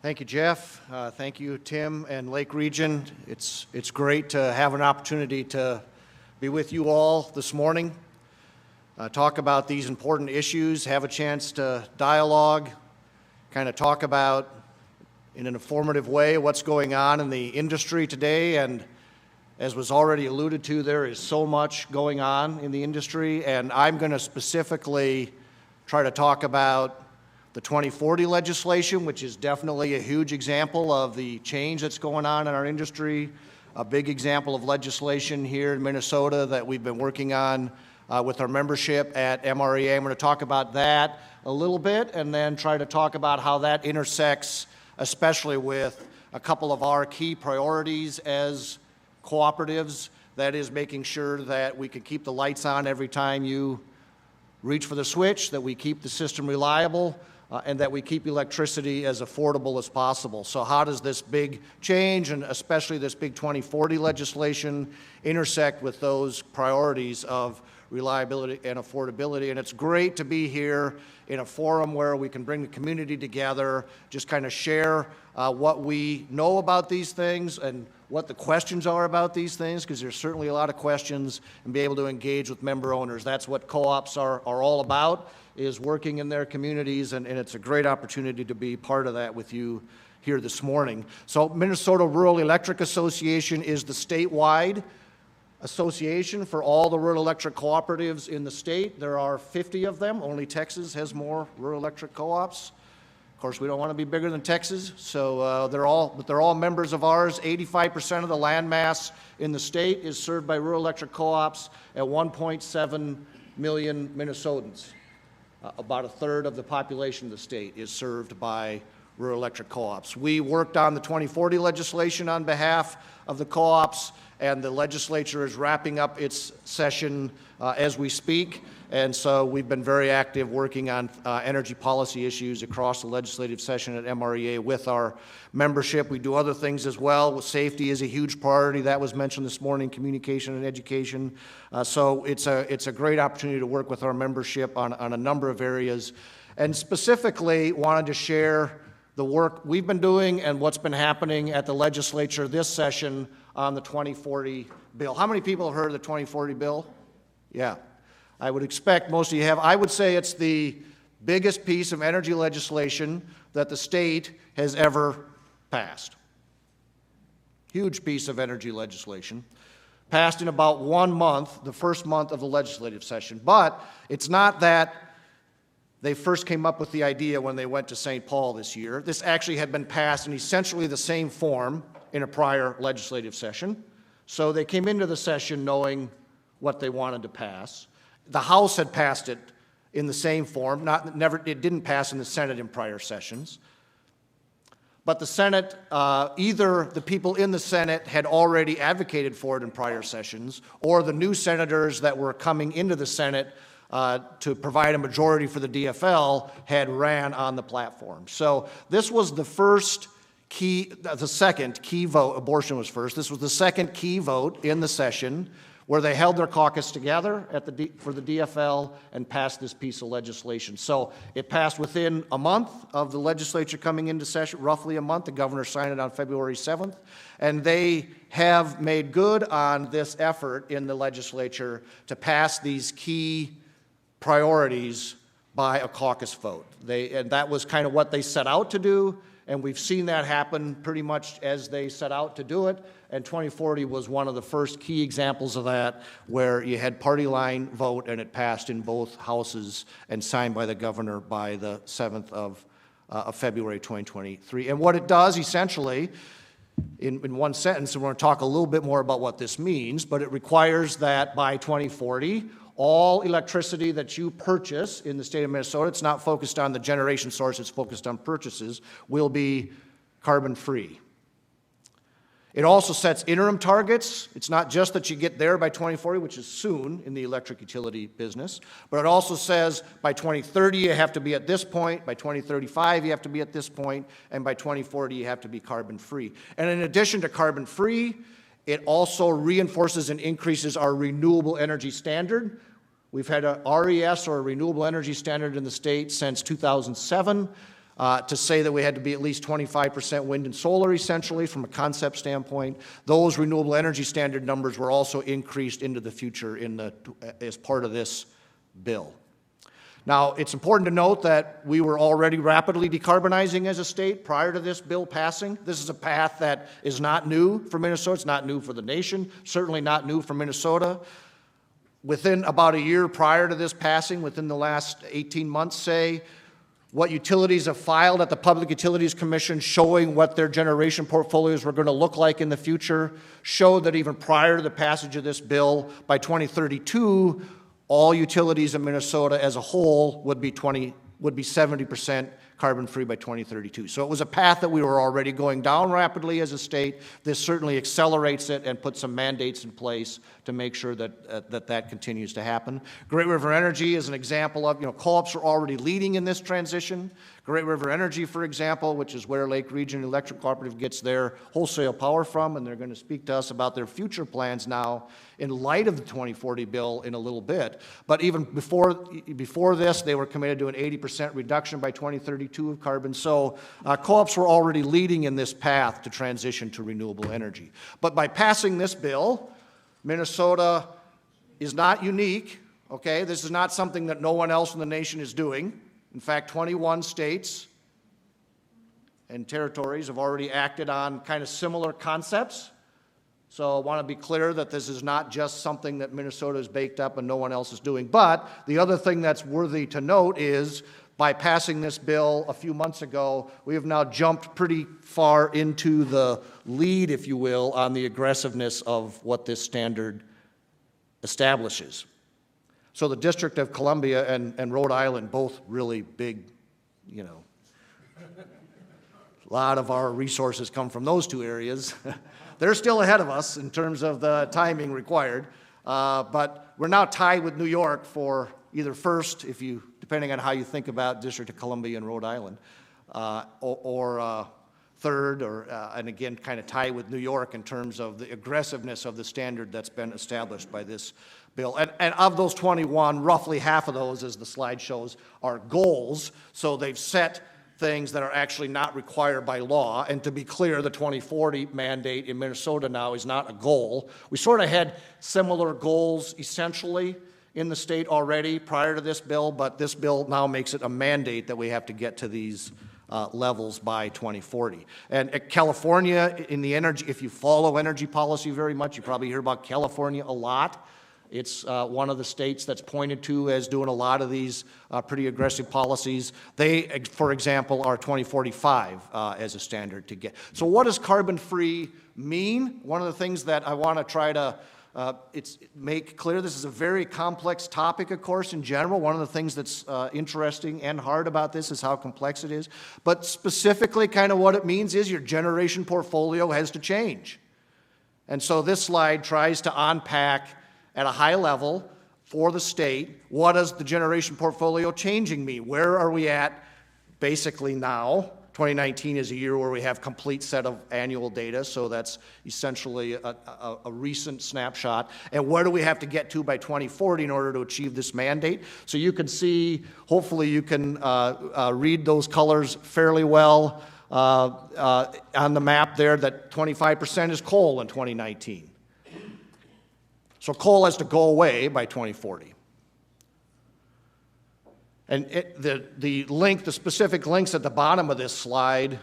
Thank you, Jeff. Thank you, Tim and Lake Region. It's great to have an opportunity to be with you all this morning, talk about these important issues, have a chance to dialogue, kind of talk about in an informative way what's going on in the industry today. And as was already alluded to, there is so much going on in the industry, and I'm going to specifically try to talk about the 2040 legislation, which is definitely a huge example of the change that's going on in our industry, a big example of legislation here in Minnesota that we've been working on with our membership at MREA. I'm going to talk about that a little bit and then try to talk about how that intersects, especially with a couple of our key priorities as cooperatives. That is making sure that we can keep the lights on every time you reach for the switch, that we keep the system reliable, and that we keep electricity as affordable as possible. So how does this big change, and especially this big 2040 legislation, intersect with those priorities of reliability and affordability? And it's great to be here in a forum where we can bring the community together, just kind of share what we know about these things and what the questions are about these things, because there's certainly a lot of questions, and be able to engage with member owners. That's what co-ops are all about, is working in their communities, and it's a great opportunity to be part of that with you here this morning. So Minnesota Rural Electric Association is the statewide association for all the rural electric cooperatives in the state. There are 50 of them. Only Texas has more rural electric co-ops. Of course, we don't want to be bigger than Texas, so they're all members of ours. 85% of the land mass in the state is served by rural electric co-ops at 1.7 million Minnesotans. About a third of the population of the state is served by rural electric co-ops. We worked on the 2040 legislation on behalf of the co-ops, and the legislature is wrapping up its session as we speak. And so we've been very active working on energy policy issues across the legislative session at MREA with our membership. We do other things as well. Safety is a huge priority. That was mentioned this morning, communication and education. So it's a great opportunity to work with our membership on a number of areas. And specifically wanted to share the work we've been doing and what's been happening at the legislature this session on the 2040 bill. How many people have heard of the 2040 bill? Yeah. I would expect most of you have. I would say it's the biggest piece of energy legislation that the state has ever passed. Huge piece of energy legislation. Passed in about 1 month, the first month of the legislative session. But it's not that they first came up with the idea when they went to St. Paul this year. This actually had been passed in essentially the same form in a prior legislative session. So they came into the session knowing what they wanted to pass. The House had passed it in the same form. It didn't pass in the Senate in prior sessions. But the Senate, either the people in the Senate had already advocated for it in prior sessions, or the new senators that were coming into the Senate to provide a majority for the DFL had ran on the platform. So this was the second key vote. Abortion was first. This was the second key vote in the session, where they held their caucus together for the DFL and passed this piece of legislation. So it passed within a month of the legislature coming into session, roughly a month. The governor signed it on February 7th. And they have made good on this effort in the legislature to pass these key priorities by a caucus vote. And that was kind of what they set out to do, and we've seen that happen pretty much as they set out to do it. And 2040 was one of the first key examples of that, where you had party line vote and it passed in both houses and signed by the governor by the 7th of February 2023. And what it does essentially, in one sentence, and we're going to talk a little bit more about what this means, but it requires that by 2040, all electricity that you purchase in the state of Minnesota, it's not focused on the generation source, it's focused on purchases, will be carbon-free. It also sets interim targets. It's not just that you get there by 2040, which is soon in the electric utility business, but it also says by 2030 you have to be at this point, by 2035 you have to be at this point, and by 2040 you have to be carbon-free. And in addition to carbon-free, it also reinforces and increases our renewable energy standard. We've had a RES, or a renewable energy standard, in the state since 2007. to say that we had to be at least 25% wind and solar, essentially, from a concept standpoint. Those renewable energy standard numbers were also increased into the future as part of this bill. Now, it's important to note that we were already rapidly decarbonizing as a state prior to this bill passing. This is a path that is not new for Minnesota. It's not new for the nation, certainly not new for Minnesota. Within about a year prior to this passing, within the last 18 months, say, what utilities have filed at the Public Utilities Commission showing what their generation portfolios were going to look like in the future showed that even prior to the passage of this bill, by 2032, all utilities in Minnesota as a whole would be 70% carbon-free by 2032. So it was a path that we were already going down rapidly as a state. This certainly accelerates it and puts some mandates in place to make sure that that continues to happen. Great River Energy is an example of, co-ops are already leading in this transition. Great River Energy, for example, which is where Lake Region Electric Cooperative gets their wholesale power from, and they're going to speak to us about their future plans now in light of the 2040 bill in a little bit. But even before this, they were committed to an 80% reduction by 2032 of carbon. So co-ops were already leading in this path to transition to renewable energy. But by passing this bill, Minnesota is not unique, okay? This is not something that no one else in the nation is doing. In fact, 21 states and territories have already acted on kind of similar concepts. So I want to be clear that this is not just something that Minnesota has baked up and no one else is doing. But the other thing that's worthy to note is by passing this bill a few months ago, we have now jumped pretty far into the lead, if you will, on the aggressiveness of what this standard establishes. So the District of Columbia and Rhode Island, both really big, a lot of our resources come from those two areas. They're still ahead of us in terms of the timing required, but we're now tied with New York for either first, depending on how you think about District of Columbia and Rhode Island, or third, and again, kind of tied with New York in terms of the aggressiveness of the standard that's been established by this bill. And of those 21, roughly half of those, as the slide shows, are goals. So they've set things that are actually not required by law. And to be clear, the 2040 mandate in Minnesota now is not a goal. We sort of had similar goals essentially in the state already prior to this bill, but this bill now makes it a mandate that we have to get to these levels by 2040. And at California, in the energy, if you follow energy policy very much, you probably hear about California a lot. It's one of the states that's pointed to as doing a lot of these pretty aggressive policies. They, for example, are 2045 as a standard to get. So what does carbon-free mean? One of the things that I want to try to make clear, this is a very complex topic, of course, in general. One of the things that's interesting and hard about this is how complex it is. But specifically, kind of what it means is your generation portfolio has to change. And so this slide tries to unpack at a high level for the state, what does the generation portfolio changing mean? Where are we at basically now? 2019 is a year where we have complete set of annual data, so that's essentially a recent snapshot. And where do we have to get to by 2040 in order to achieve this mandate? So you can see, hopefully you can read those colors fairly well on the map there, that 25% is coal in 2019. So coal has to go away by 2040. And the specific links at the bottom of this slide,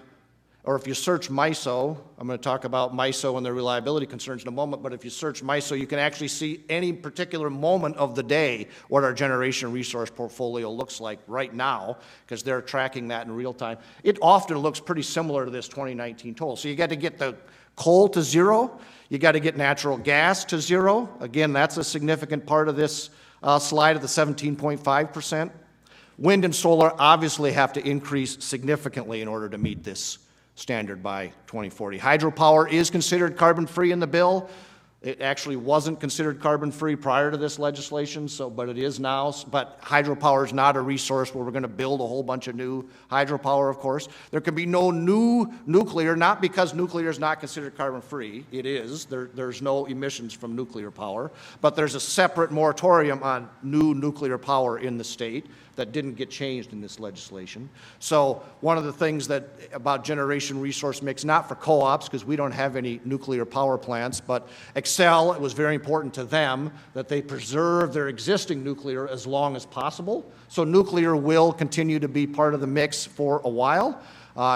or if you search MISO, I'm going to talk about MISO and their reliability concerns in a moment, but if you search MISO, you can actually see any particular moment of the day what our generation resource portfolio looks like right now, because they're tracking that in real time. It often looks pretty similar to this 2019 total. So you got to get the coal to zero. You got to get natural gas to zero. Again, that's a significant part of this slide of the 17.5%. Wind and solar obviously have to increase significantly in order to meet this standard by 2040. Hydropower is considered carbon-free in the bill. It actually wasn't considered carbon-free prior to this legislation, but it is now. But hydropower is not a resource where we're going to build a whole bunch of new hydropower, of course. There can be no new nuclear, not because nuclear is not considered carbon-free. It is. There's no emissions from nuclear power. But there's a separate moratorium on new nuclear power in the state that didn't get changed in this legislation. So one of the things about generation resource mix, not for co-ops, because we don't have any nuclear power plants, but Excel, it was very important to them that they preserve their existing nuclear as long as possible. So nuclear will continue to be part of the mix for a while.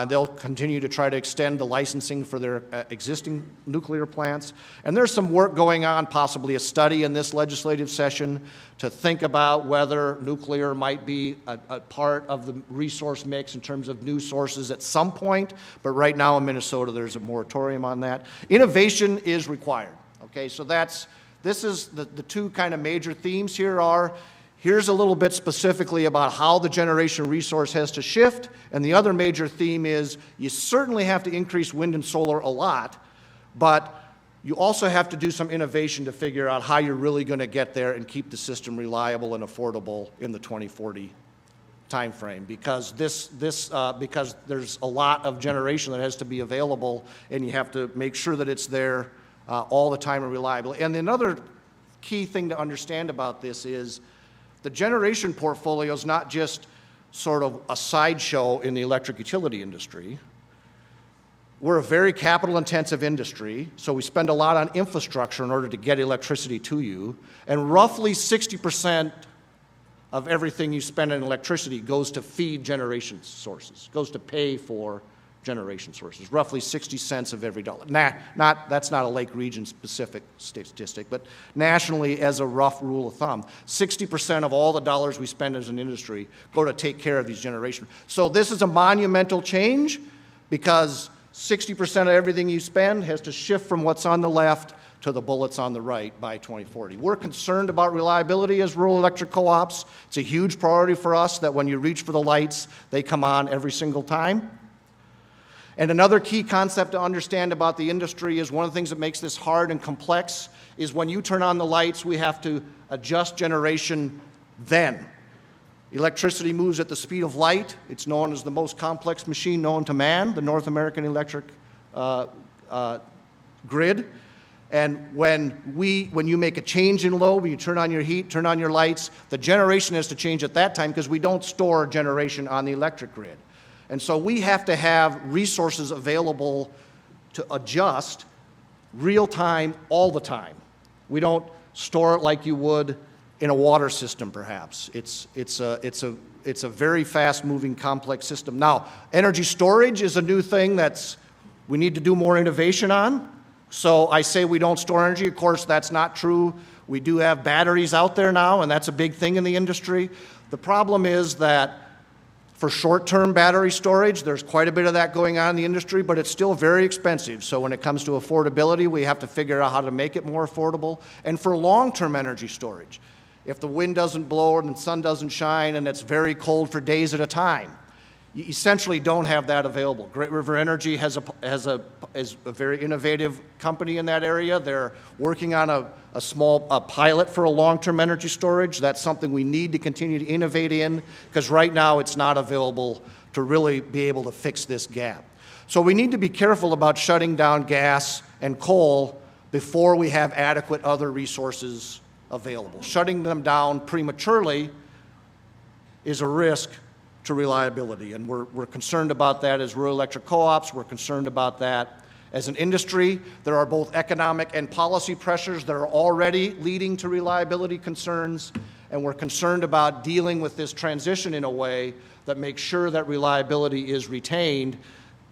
They'll continue to try to extend the licensing for their existing nuclear plants. And there's some work going on, possibly a study in this legislative session, to think about whether nuclear might be a part of the resource mix in terms of new sources at some point. But right now in Minnesota, there's a moratorium on that. Innovation is required. Okay, so this is the two kind of major themes here are, here's a little bit specifically about how the generation resource has to shift, and the other major theme is you certainly have to increase wind and solar a lot, but you also have to do some innovation to figure out how you're really going to get there and keep the system reliable and affordable in the 2040 timeframe, because because there's a lot of generation that has to be available, and you have to make sure that it's there all the time and reliable. And another key thing to understand about this is the generation portfolio is not just sort of a sideshow in the electric utility industry. We're a very capital-intensive industry, so we spend a lot on infrastructure in order to get electricity to you, and roughly 60% of everything you spend on electricity goes to feed generation sources, goes to pay for generation sources, roughly 60 cents of every dollar. That's not a Lake Region specific statistic, but nationally as a rough rule of thumb, 60% of all the dollars we spend as an industry go to take care of these generations. So this is a monumental change because 60% of everything you spend has to shift from what's on the left to the bullets on the right by 2040. We're concerned about reliability as rural electric co-ops. It's a huge priority for us that when you reach for the lights, they come on every single time. And another key concept to understand about the industry is one of the things that makes this hard and complex is when you turn on the lights, we have to adjust generation then. Electricity moves at the speed of light. It's known as the most complex machine known to man, the North American electric grid. And when you make a change in load, when you turn on your heat, turn on your lights, the generation has to change at that time because we don't store generation on the electric grid. And so we have to have resources available to adjust real time all the time. We don't store it like you would in a water system, perhaps. It's a very fast-moving, complex system. Now, energy storage is a new thing we need to do more innovation on. So I say we don't store energy. Of course, that's not true. We do have batteries out there now, and that's a big thing in the industry. The problem is that for short-term battery storage, there's quite a bit of that going on in the industry, but it's still very expensive. So when it comes to affordability, we have to figure out how to make it more affordable. And for long-term energy storage, if the wind doesn't blow and the sun doesn't shine and it's very cold for days at a time, you essentially don't have that available. Great River Energy is a very innovative company in that area. They're working on a small pilot for a long-term energy storage. That's something we need to continue to innovate in because right now it's not available to really be able to fix this gap. So we need to be careful about shutting down gas and coal before we have adequate other resources available. Shutting them down prematurely is a risk to reliability, and we're concerned about that as rural electric co-ops. We're concerned about that as an industry. There are both economic and policy pressures that are already leading to reliability concerns, and we're concerned about dealing with this transition in a way that makes sure that reliability is retained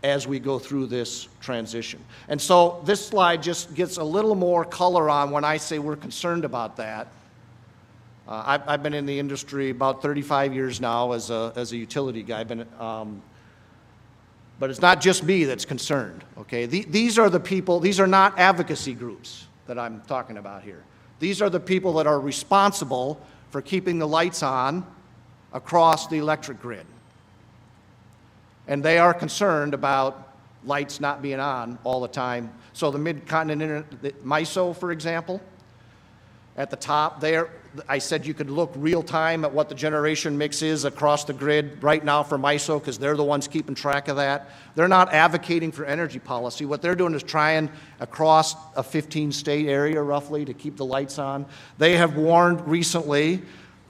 as we go through this transition. And so this slide just gets a little more color on when I say we're concerned about that. I've been in the industry about 35 years now as a utility guy, but it's not just me that's concerned, okay? These are the people, these are not advocacy groups that I'm talking about here. These are the people that are responsible for keeping the lights on across the electric grid. And they are concerned about lights not being on all the time. So the Mid-Continent MISO, for example, at the top there, I said you could look real time at what the generation mix is across the grid right now for MISO, because they're the ones keeping track of that. They're not advocating for energy policy. What they're doing is trying across a 15-state area roughly to keep the lights on. They have warned recently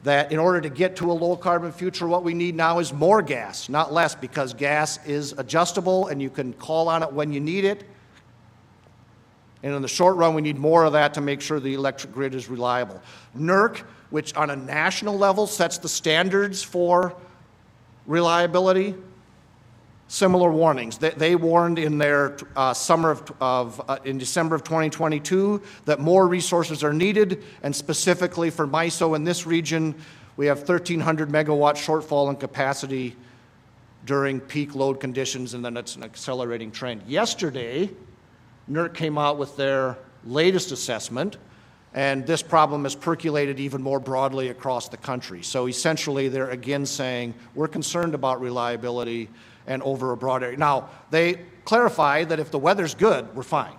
that in order to get to a low-carbon future, what we need now is more gas, not less, because gas is adjustable and you can call on it when you need it. And in the short run, we need more of that to make sure the electric grid is reliable. NERC, which on a national level sets the standards for reliability, similar warnings. They warned in their in December of 2022 that more resources are needed, and specifically for MISO in this region, we have 1,300 megawatt shortfall in capacity during peak load conditions, and then it's an accelerating trend. Yesterday, NERC came out with their latest assessment, and this problem has percolated even more broadly across the country. So essentially, they're again saying, we're concerned about reliability and over a broad area. Now, they clarify that if the weather's good, we're fine.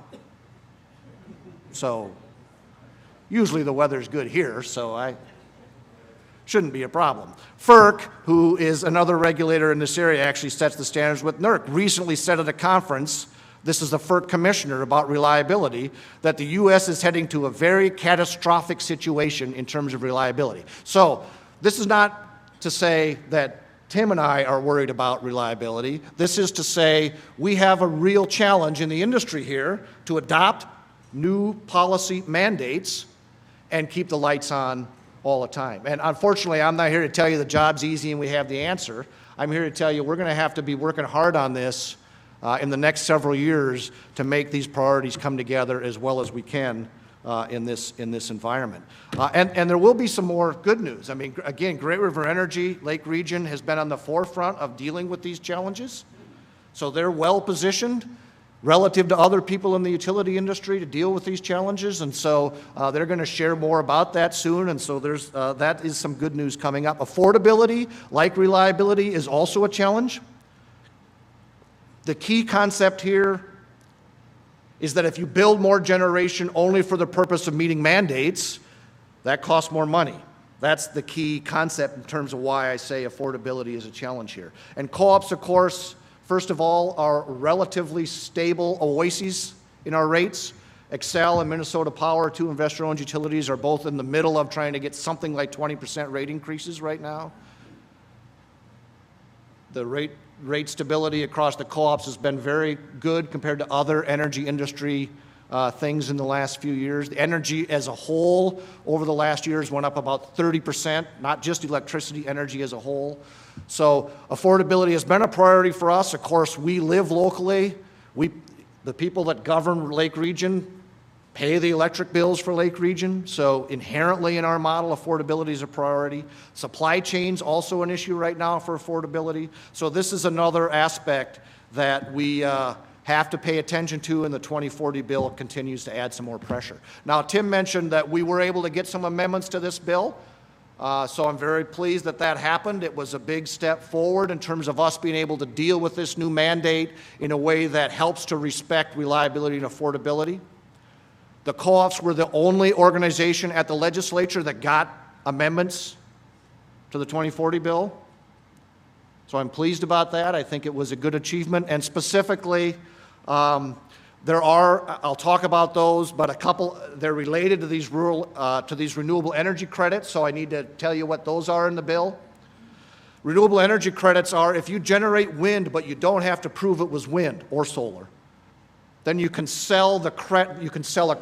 So usually the weather's good here, so I shouldn't be a problem. FERC, who is another regulator in this area, actually sets the standards with NERC, recently said at a conference, this is the FERC commissioner about reliability, that the U.S. is heading to a very catastrophic situation in terms of reliability. So this is not to say that Tim and I are worried about reliability. This is to say we have a real challenge in the industry here to adopt new policy mandates and keep the lights on all the time. And unfortunately, I'm not here to tell you the job's easy and we have the answer. I'm here to tell you we're going to have to be working hard on this in the next several years to make these priorities come together as well as we can in this environment. And there will be some more good news. I mean, again, Great River Energy, Lake Region has been on the forefront of dealing with these challenges. So they're well positioned relative to other people in the utility industry to deal with these challenges. And so they're going to share more about that soon. And so there's, that is some good news coming up. Affordability, like reliability, is also a challenge. The key concept here is that if you build more generation only for the purpose of meeting mandates, that costs more money. That's the key concept in terms of why I say affordability is a challenge here. And co-ops, of course, first of all, are relatively stable oases in our rates. Xcel and Minnesota Power, two investor-owned utilities, are both in the middle of trying to get something like 20% rate increases right now. The rate stability across the co-ops has been very good compared to other energy industry things in the last few years. The energy as a whole over the last years went up about 30%, not just electricity, energy as a whole. So affordability has been a priority for us. Of course, we live locally. The people that govern Lake Region pay the electric bills for Lake Region, so inherently in our model, affordability is a priority. Supply chain's also an issue right now for affordability. So this is another aspect that we have to pay attention to, and the 2040 bill continues to add some more pressure. Now, Tim mentioned that we were able to get some amendments to this bill, so I'm very pleased that that happened. It was a big step forward in terms of us being able to deal with this new mandate in a way that helps to respect reliability and affordability. The co-ops were the only organization at the legislature that got amendments to the 2040 bill. So I'm pleased about that. I think it was a good achievement. And specifically, I'll talk about those, but a couple, they're related to these renewable energy credits, so I need to tell you what those are in the bill. Renewable energy credits are if you generate wind, but you don't have to prove it was wind or solar, then you can sell a credit, you can sell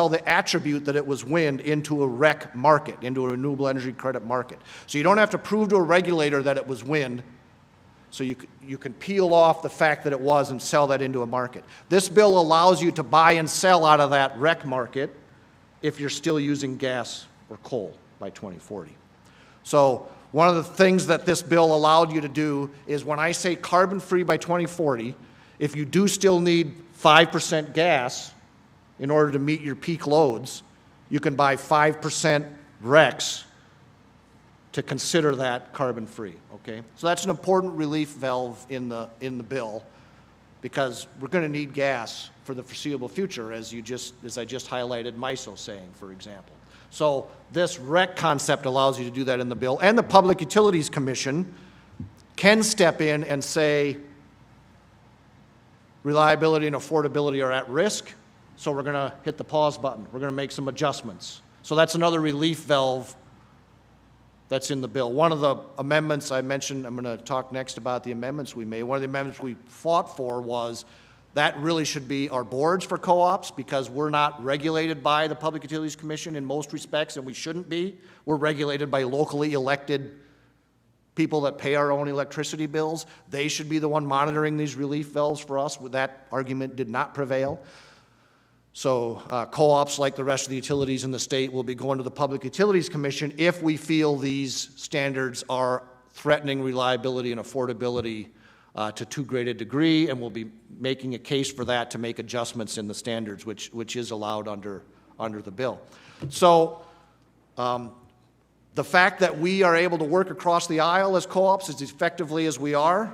the attribute that it was wind into a REC market, into a renewable energy credit market. So you don't have to prove to a regulator that it was wind, so you can peel off the fact that it was and sell that into a market. This bill allows you to buy and sell out of that REC market if you're still using gas or coal by 2040. So one of the things that this bill allowed you to do is when I say carbon-free by 2040, if you do still need 5% gas in order to meet your peak loads, you can buy 5% RECs to consider that carbon-free, okay? So that's an important relief valve in the bill. because we're going to need gas for the foreseeable future, as I just highlighted MISO saying, for example. So this REC concept allows you to do that in the bill, and the Public Utilities Commission can step in and say reliability and affordability are at risk, so we're going to hit the pause button. We're going to make some adjustments. So that's another relief valve that's in the bill. One of the amendments I mentioned, I'm going to talk next about the amendments we made. One of the amendments we fought for was that really should be our boards for co-ops, because we're not regulated by the Public Utilities Commission in most respects, and we shouldn't be. We're regulated by locally elected people that pay our own electricity bills. They should be the one monitoring these relief valves for us. That argument did not prevail. So co-ops, like the rest of the utilities in the state, will be going to the Public Utilities Commission if we feel these standards are threatening reliability and affordability to too great a degree, and we'll be making a case for that to make adjustments in the standards, which is allowed under the bill. So the fact that we are able to work across the aisle as co-ops as effectively as we are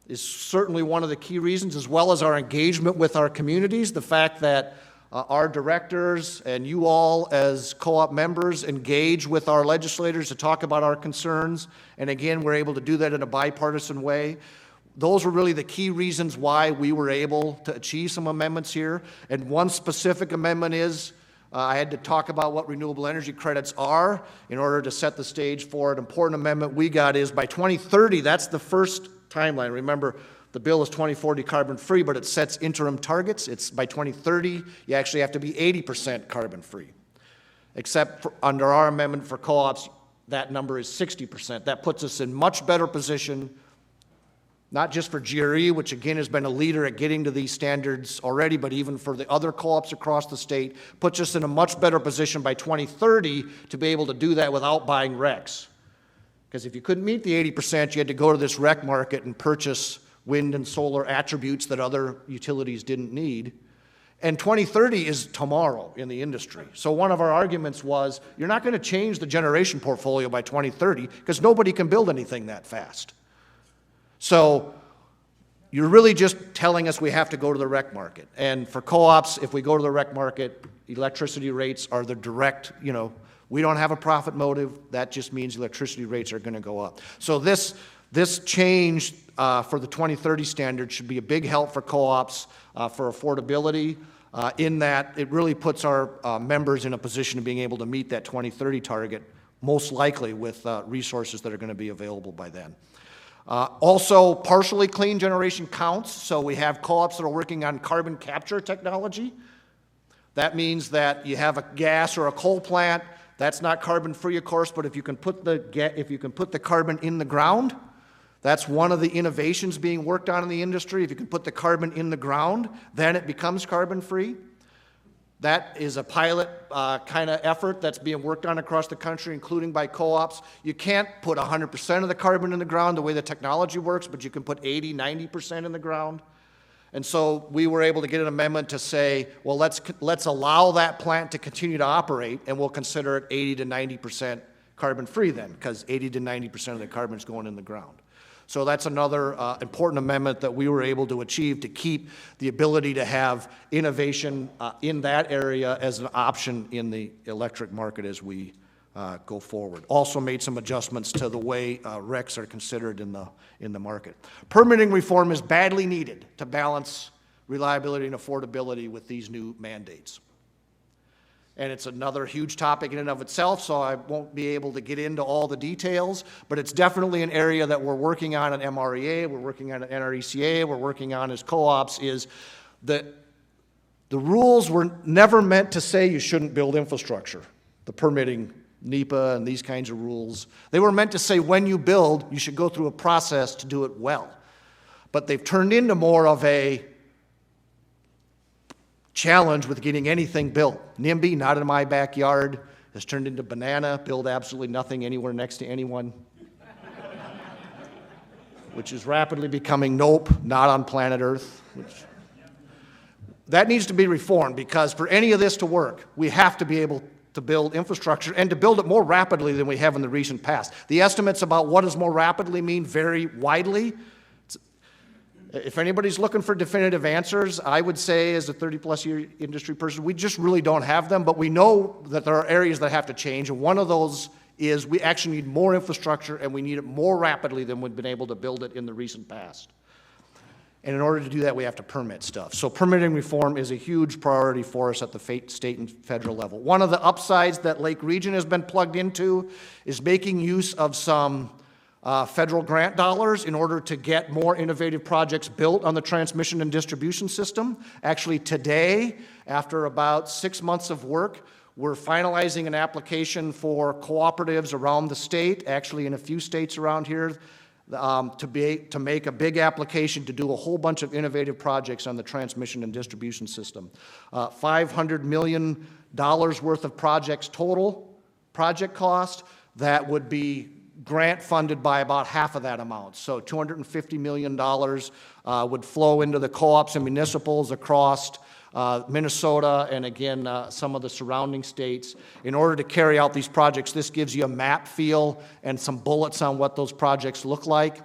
is certainly one of the key reasons, as well as our engagement with our communities. The fact that our directors and you all as co-op members engage with our legislators to talk about our concerns, and again, we're able to do that in a bipartisan way. Those were really the key reasons why we were able to achieve some amendments here. And one specific amendment is, I had to talk about what renewable energy credits are in order to set the stage for an important amendment we got is by 2030, that's the first timeline. Remember, the bill is 2040 carbon-free, but it sets interim targets. It's by 2030, you actually have to be 80% carbon-free. Except for, under our amendment for co-ops, that number is 60%. That puts us in much better position, not just for GRE, which again has been a leader at getting to these standards already, but even for the other co-ops across the state, puts us in a much better position by 2030 to be able to do that without buying RECs. Because if you couldn't meet the 80%, you had to go to this REC market and purchase wind and solar attributes that other utilities didn't need. And 2030 is tomorrow in the industry. So one of our arguments was, you're not going to change the generation portfolio by 2030 because nobody can build anything that fast. So you're really just telling us we have to go to the REC market. And for co-ops, if we go to the REC market, electricity rates are the direct, we don't have a profit motive. That just means electricity rates are going to go up. So this change for the 2030 standard should be a big help for co-ops for affordability, in that it really puts our members in a position of being able to meet that 2030 target, most likely with resources that are going to be available by then. Also, partially clean generation counts. So we have co-ops that are working on carbon capture technology. That means that you have a gas or a coal plant. That's not carbon-free, of course, but if you can put the carbon in the ground, that's one of the innovations being worked on in the industry. If you can put the carbon in the ground, then it becomes carbon-free. That is a pilot kind of effort that's being worked on across the country, including by co-ops. You can't put 100% of the carbon in the ground the way the technology works, but you can put 80, 90% in the ground. And so we were able to get an amendment to say, well, let's allow that plant to continue to operate, and we'll consider it 80 to 90% carbon-free then, because 80 to 90% of the carbon is going in the ground. So that's another important amendment that we were able to achieve to keep the ability to have innovation in that area as an option in the electric market as we go forward. Also made some adjustments to the way RECs are considered in the market. Permitting reform is badly needed to balance reliability and affordability with these new mandates. And it's another huge topic in and of itself, so I won't be able to get into all the details, but it's definitely an area that we're working on at MREA, we're working on at NRECA, we're working on as co-ops, is that the rules were never meant to say you shouldn't build infrastructure, the permitting, NEPA and these kinds of rules. They were meant to say when you build, you should go through a process to do it well. But they've turned into more of a challenge with getting anything built. NIMBY, not in my backyard, has turned into banana, build absolutely nothing anywhere next to anyone, which is rapidly becoming nope, not on planet Earth. That needs to be reformed, because for any of this to work, we have to be able to build infrastructure and to build it more rapidly than we have in the recent past. The estimates about what does more rapidly mean vary widely. If anybody's looking for definitive answers, I would say as a 30-plus year industry person, we just really don't have them, but we know that there are areas that have to change, and one of those is we actually need more infrastructure, and we need it more rapidly than we've been able to build it in the recent past. And in order to do that, we have to permit stuff. So permitting reform is a huge priority for us at the state and federal level. One of the upsides that Lake Region has been plugged into is making use of some federal grant dollars in order to get more innovative projects built on the transmission and distribution system. Actually, today, after about 6 months of work, we're finalizing an application for cooperatives around the state, actually in a few states around here, to make a big application to do a whole bunch of innovative projects on the transmission and distribution system. $500 million worth of projects total, project cost, that would be grant funded by about half of that amount. So $250 million would flow into the co-ops and municipals across Minnesota and again some of the surrounding states. In order to carry out these projects, this gives you a map feel and some bullets on what those projects look like.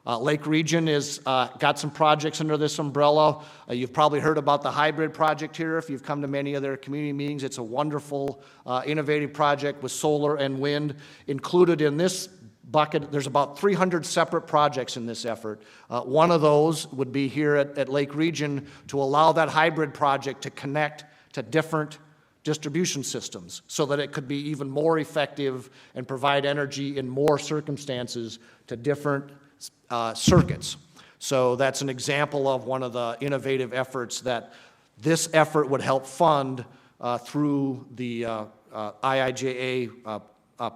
Lake Region has got some projects under this umbrella. You've probably heard about the hybrid project here if you've come to many of their community meetings. It's a wonderful, innovative project with solar and wind. Included in this bucket, there's about 300 separate projects in this effort. One of those would be here at Lake Region to allow that hybrid project to connect to different distribution systems so that it could be even more effective and provide energy in more circumstances to different circuits. So that's an example of one of the innovative efforts that this effort would help fund through the IIJA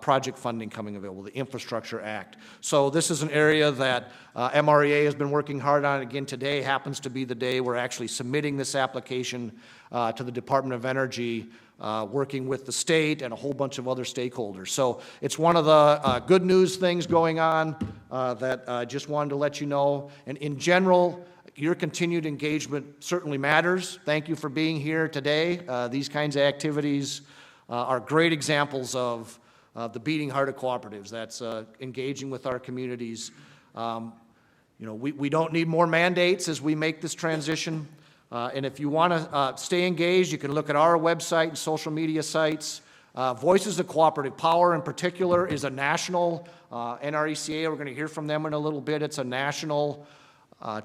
project funding coming available, the Infrastructure Act. So this is an area that MREA has been working hard on. Again, today happens to be the day we're actually submitting this application to the Department of Energy, working with the state and a whole bunch of other stakeholders. So it's one of the good news things going on that I just wanted to let you know. And in general, your continued engagement certainly matters. Thank you for being here today. These kinds of activities are great examples of the beating heart of cooperatives. That's engaging with our communities. We don't need more mandates as we make this transition. And if you want to stay engaged, you can look at our website and social media sites. Voices of Cooperative Power in particular is a national NRECA. We're going to hear from them in a little bit. It's a national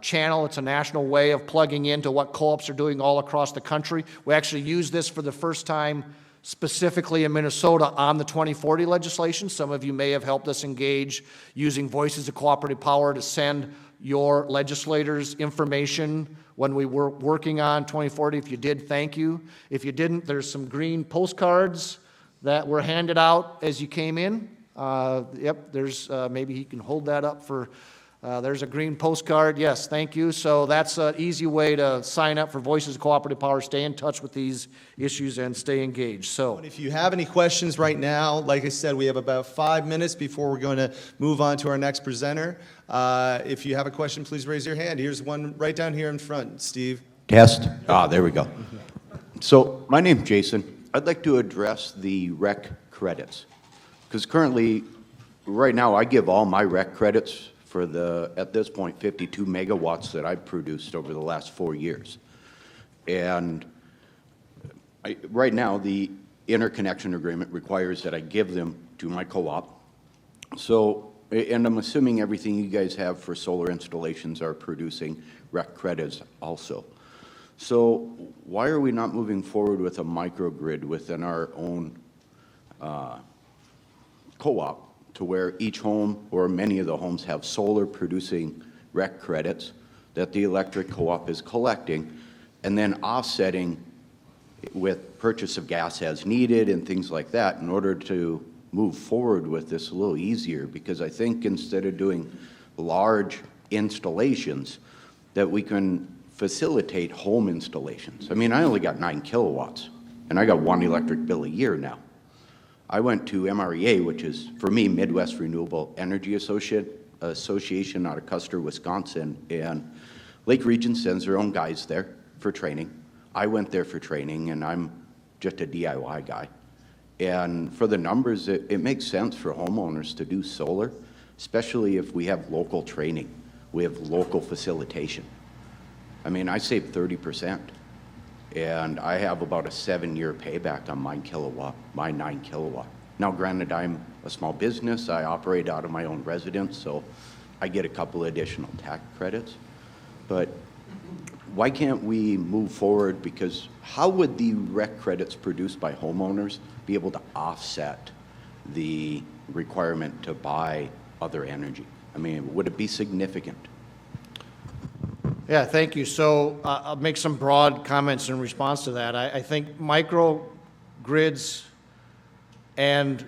channel. It's a national way of plugging into what co-ops are doing all across the country. We actually use this for the first time specifically in Minnesota on the 2040 legislation. Some of you may have helped us engage using Voices of Cooperative Power to send your legislators information when we were working on 2040. If you did, thank you. If you didn't, there's some green postcards that were handed out as you came in. Yep, there's, maybe he can hold that up for, there's a green postcard. Yes, thank you. So that's an easy way to sign up for Voices of Cooperative Power, stay in touch with these issues, and stay engaged. So, and if you have any questions right now, like I said, we have about 5 minutes before we're going to move on to our next presenter. If you have a question, please raise your hand. Here's one right down here in front, Steve. Test. There we go. So my name's Jason. I'd like to address the rec credits. Because currently, right now, I give all my rec credits for the, at this point, 52 megawatts that I've produced over the last 4 years. And right now, the interconnection agreement requires that I give them to my co-op. So, and I'm assuming everything you guys have for solar installations are producing rec credits also. So why are we not moving forward with a microgrid within our own co-op to where each home or many of the homes have solar producing rec credits that the electric co-op is collecting and then offsetting with purchase of gas as needed and things like that in order to move forward with this a little easier? Because I think instead of doing large installations that we can facilitate home installations. I mean, I only got 9 kilowatts and I got 1 electric bill a year now. I went to MREA, which is, for me, Midwest Renewable Energy Association out of Custer, Wisconsin, and Lake Region sends their own guys there for training. I went there for training, and I'm just a DIY guy. And for the numbers, it makes sense for homeowners to do solar, especially if we have local training. we have local facilitation. I mean, I save 30%, and I have about a 7-year payback on my 9 kilowatt. Now, granted, I'm a small business. I operate out of my own residence, so I get a couple additional tax credits. But why can't we move forward? Because how would the rec credits produced by homeowners be able to offset the requirement to buy other energy? I mean, would it be significant? Yeah, thank you. So I'll make some broad comments in response to that. I think microgrids and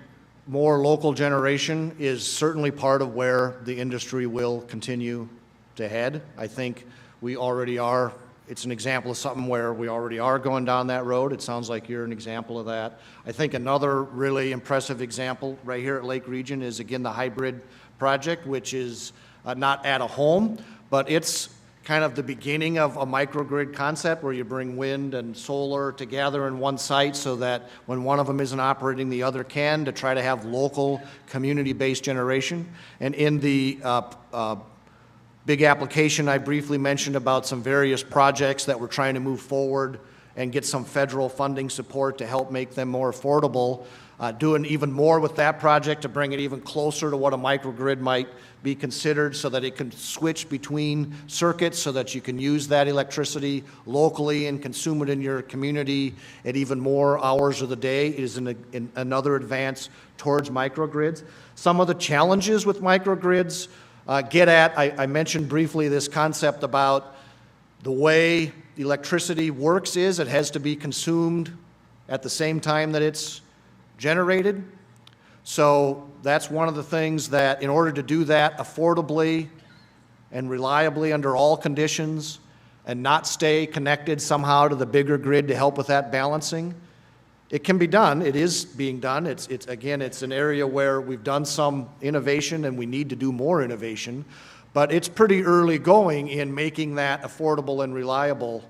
more local generation is certainly part of where the industry will continue to head. I think we already are. It's an example of something where we already are going down that road. It sounds like you're an example of that. I think another really impressive example right here at Lake Region is, again, the hybrid project, which is not at a home, but it's kind of the beginning of a microgrid concept where you bring wind and solar together in one site so that when one of them isn't operating, the other can, to try to have local community-based generation. And in the big application I briefly mentioned about some various projects that we're trying to move forward and get some federal funding support to help make them more affordable, doing even more with that project to bring it even closer to what a microgrid might be considered so that it can switch between circuits so that you can use that electricity locally and consume it in your community at even more hours of the day is another advance towards microgrids. Some of the challenges with microgrids I mentioned briefly this concept about the way electricity works is it has to be consumed at the same time that it's generated. So that's one of the things that in order to do that affordably and reliably under all conditions and not stay connected somehow to the bigger grid to help with that balancing, it can be done. It is being done. It's an area where we've done some innovation and we need to do more innovation, but it's pretty early going in making that affordable and reliable.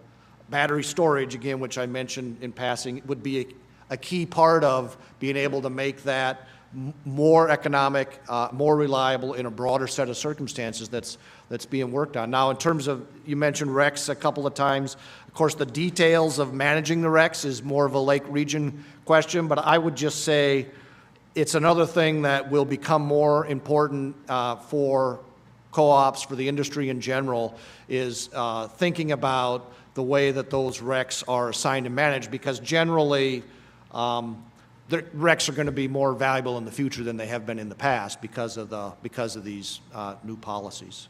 Battery storage, again, which I mentioned in passing, would be a key part of being able to make that more economic, more reliable in a broader set of circumstances that's being worked on. Now, in terms of, you mentioned RECs a couple of times. Of course, the details of managing the RECs is more of a Lake Region question, but I would just say it's another thing that will become more important for co-ops, for the industry in general, is thinking about the way that those RECs are assigned and managed, because generally, the RECs are going to be more valuable in the future than they have been in the past because of these new policies.